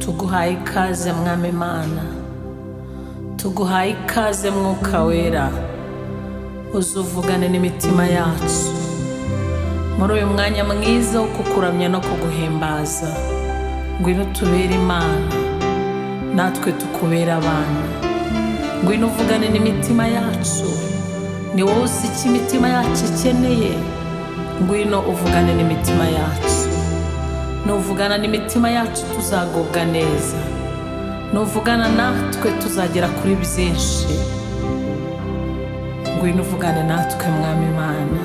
tuguhaye ikaze mwami Imana, tuguhaye ikaze mwuka wera, uzuvugane n'imitima yacu muri uyu mwanya mwiza wo kukuramya no kuguhimbaza. Ngwino tubere Imana, natwe tukubera abana. Ngwino uvugane n'imitima yacu, ni wowe uzi icyo imitima yacu ikeneye. Ngwino uvugane n'imitima yacu, nuvugana n'imitima yacu tuzagubwa neza, nuvugana natwe tuzagera kuri byinshi. Ngwino uvugane natwe mwami Imana,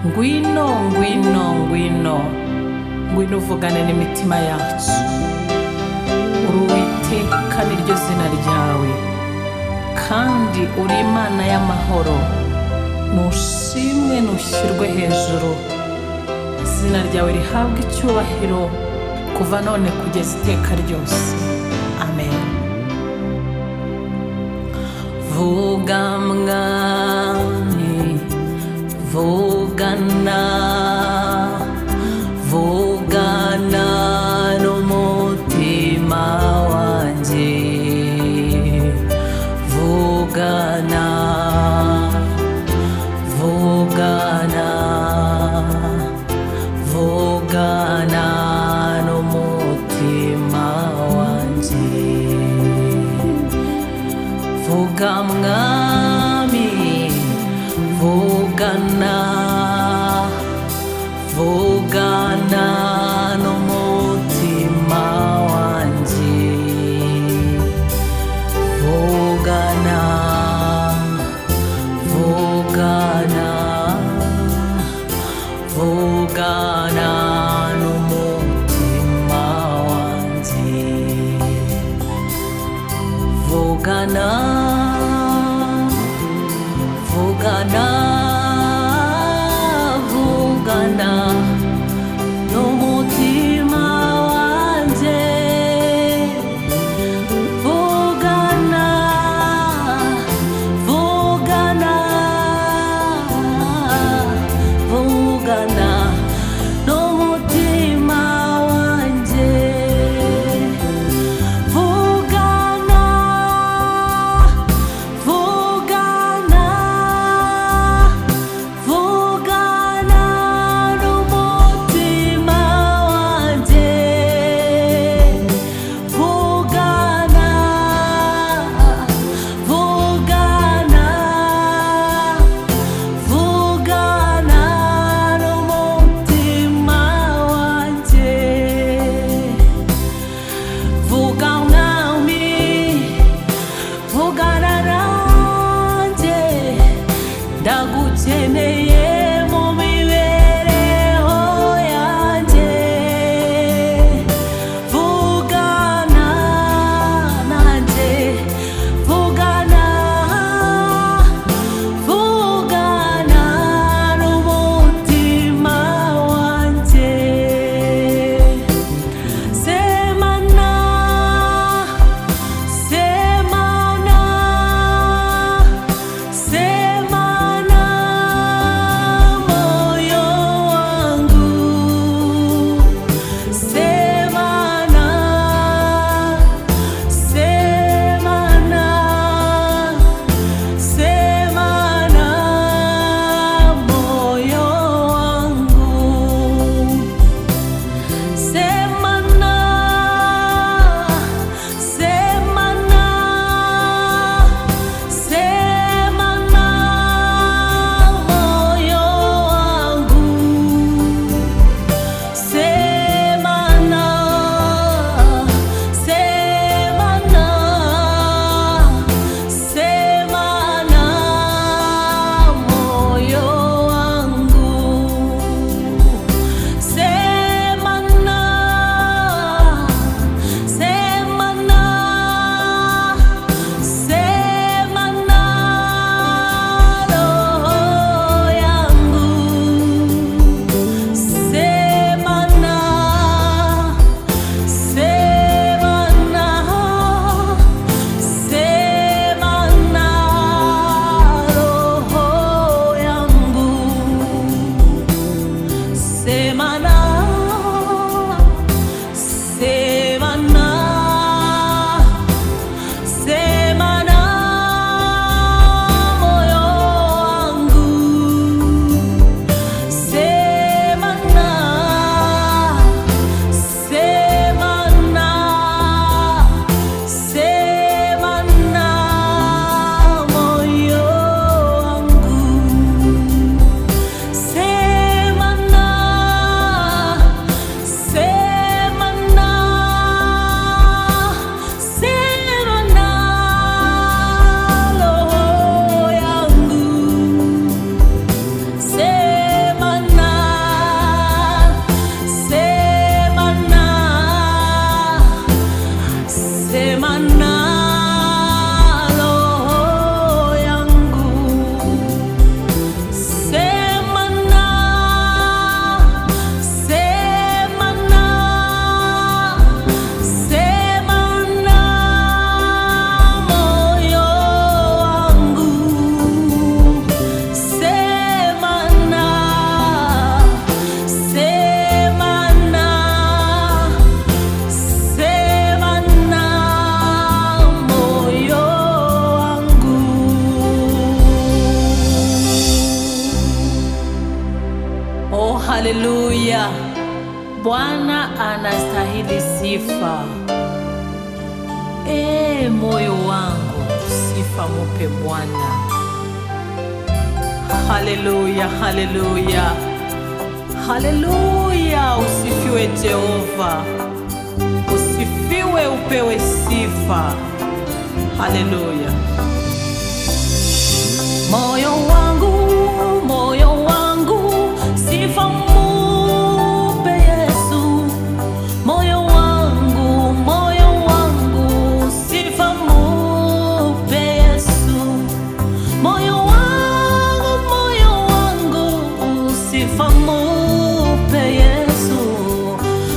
ngwino ngwino ngwino ngwino uvugane n'imitima yacu. Uri Uwiteka niryo zina ryawe, kandi uri Imana y'amahoro. Nushimwe nushyirwe hejuru, izina ryawe rihabwe icyubahiro kuva none kugeza iteka ryose. Amen. Vuga mwami, vugana, vugana n'umutima wanjye, vugana, vugana, vugana n'umutima wanjye. Vuga mwami, vugana, vugana n'umutima wanjye, vugana, vugana, vugana Bwana anastahili sifa. Moyo wangu sifa mupe Bwana. Haleluya, haleluya, haleluya. Usifiwe Jehova, usifiwe, upewe sifa. Haleluya. Moyo wangu sifa mupe Yesu. Moyo wangu sifa mupe Yesu. Moyo wangu sifa mupe Yesu.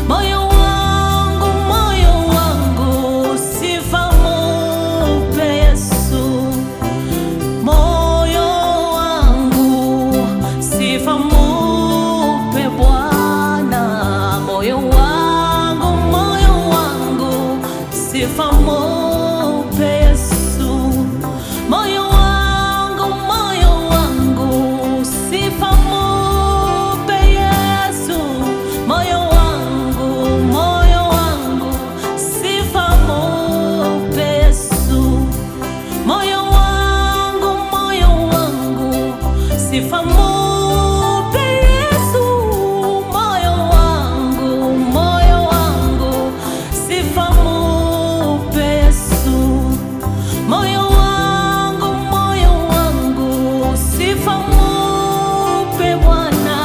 Moyo wangu sifa mupe Yesu. Moyo wangu sifa mupe Bwana. Moyo wangu sifa mupe Yesu. Moyo wangu sifa mupe Yesu. Moyo wangu sifa mupe Yesu. Moyo wangu sifa mupe Yesu. Moyo wangu sifa mupe Yesu. Moyo wangu sifa mupe Bwana.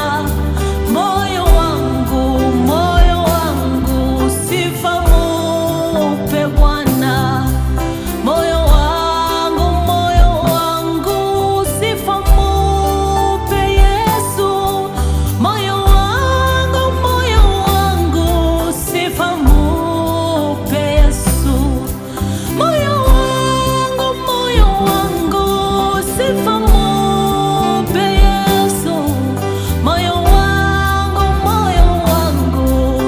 Moyo wangu sifa mupe Bwana. Moyo wangu sifa mupe Yesu. Moyo wangu sifa mupe Yesu. Moyo wangu sifa mupe Yesu. Moyo wangu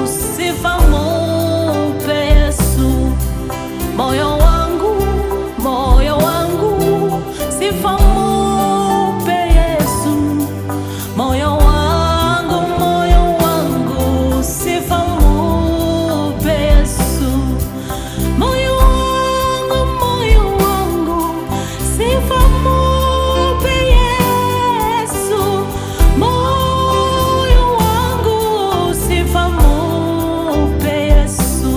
sifa mupe Yesu. Moyo wangu sifa mupe Yesu. Moyo wangu sifa mupe Yesu. Moyo wangu sifa mupe Yesu. Moyo wangu sifa mupe Yesu.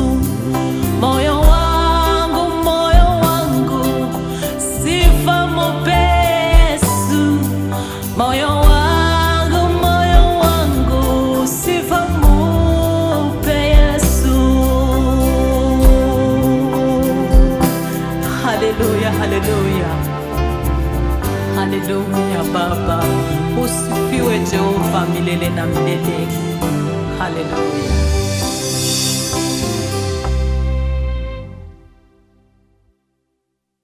Moyo wangu sifa mupe Yesu. Moyo wangu sifa mupe Yesu. Haleluya, haleluya, haleluya. Baba, usifiwe Jehova milele na milele. Haleluya.